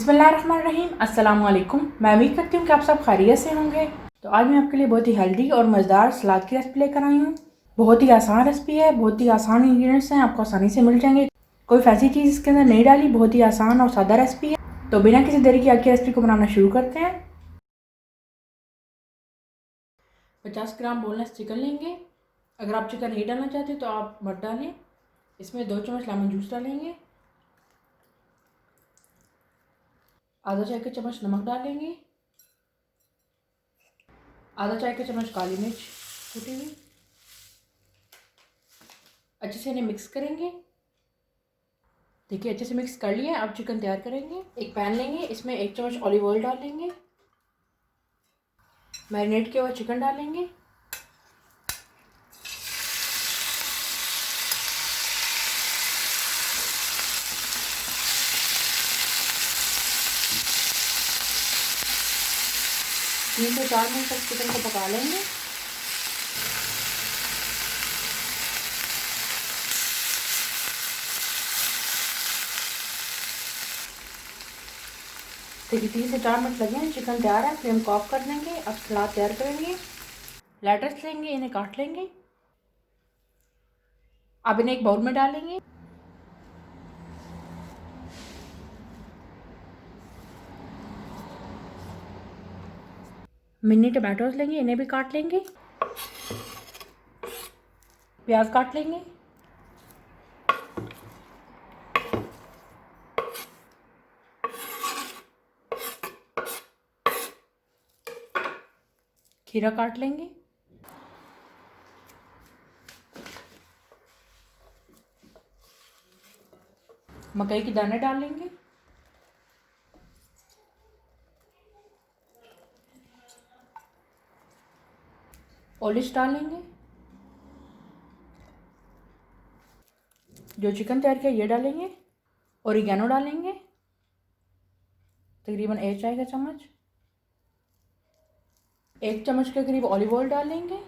बिस्मिल्लाहिर्रहमानिर्रहीम। अस्सलाम वालेकुम। मैं उम्मीद करती हूँ कि आप सब खैरियत से होंगे। तो आज मैं आपके लिए बहुत ही हेल्दी और मज़ेदार सलाद की रेसिपी लेकर आई हूँ। बहुत ही आसान रेसिपी है, बहुत ही आसान इंग्रेडिएंट्स हैं, आपको आसानी से मिल जाएंगे। कोई फैंसी चीज़ इसके अंदर नहीं डाली, बहुत ही आसान और सादा रेसिपी है। तो बिना किसी देरी के आज की रेसिपी को बनाना शुरू करते हैं। 50 ग्राम बोनलेस चिकन लेंगे। अगर आप चिकन नहीं डालना चाहते तो आप मत डालें। इसमें 2 चम्मच लेमन जूस डालेंगे, आधा चाय का चम्मच नमक डालेंगे, आधा चाय का चम्मच काली मिर्च कुटी हुई। अच्छे से इन्हें मिक्स करेंगे। देखिए अच्छे से मिक्स कर लिया। अब चिकन तैयार करेंगे। एक पैन लेंगे, इसमें 1 चम्मच ऑलिव ऑयल डालेंगे, मैरिनेट किया हुआ चिकन डालेंगे, तीन से 4 मिनट तक चिकन को पका लेंगे। देखिए 3 से 4 मिनट लगे हैं, चिकन तैयार है। फ्लेम को ऑफ कर देंगे। अब सलाद तैयार करेंगे। लेटस लेंगे, इन्हें काट लेंगे। अब इन्हें एक बाउल में डालेंगे। मिनी टमाटोज लेंगे, इन्हें भी काट लेंगे। प्याज काट लेंगे। खीरा काट लेंगे। मकई के दाने डाल लेंगे। ओलिव्स डालेंगे। जो चिकन तैयार किया ये डालेंगे। ओरिगेनो डालेंगे, तकरीबन 1 चाय का चम्मच। 1 चम्मच के करीब ऑलिव ऑयल डालेंगे।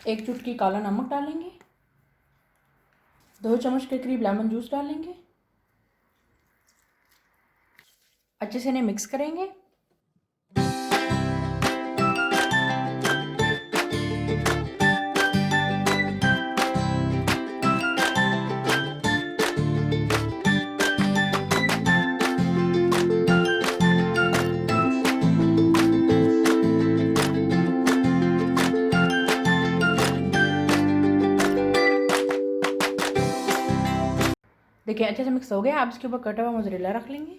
एक चुटकी काला नमक डालेंगे। 2 चम्मच के करीब लेमन जूस डालेंगे। अच्छे से इन्हें मिक्स करेंगे। देखिए अच्छे से मिक्स हो गया। आप इसके ऊपर कटा हुआ मोज़रेला रख लेंगे।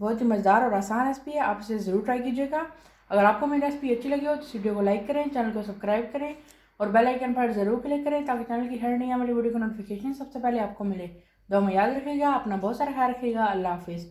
बहुत ही मज़ेदार और आसान रेसिपी है, आप इसे ज़रूर ट्राई कीजिएगा। अगर आपको मेरी रेसिपी अच्छी लगी हो तो इस वीडियो को लाइक करें, चैनल को सब्सक्राइब करें और बेल आइकन पर ज़रूर क्लिक करें ताकि चैनल की हर नई वाली वीडियो का नोटिफिकेशन सबसे पहले आपको मिले। दुआ में याद रखिएगा, अपना बहुत सारा ख्याल रखिएगा। अल्लाह हाफिज़।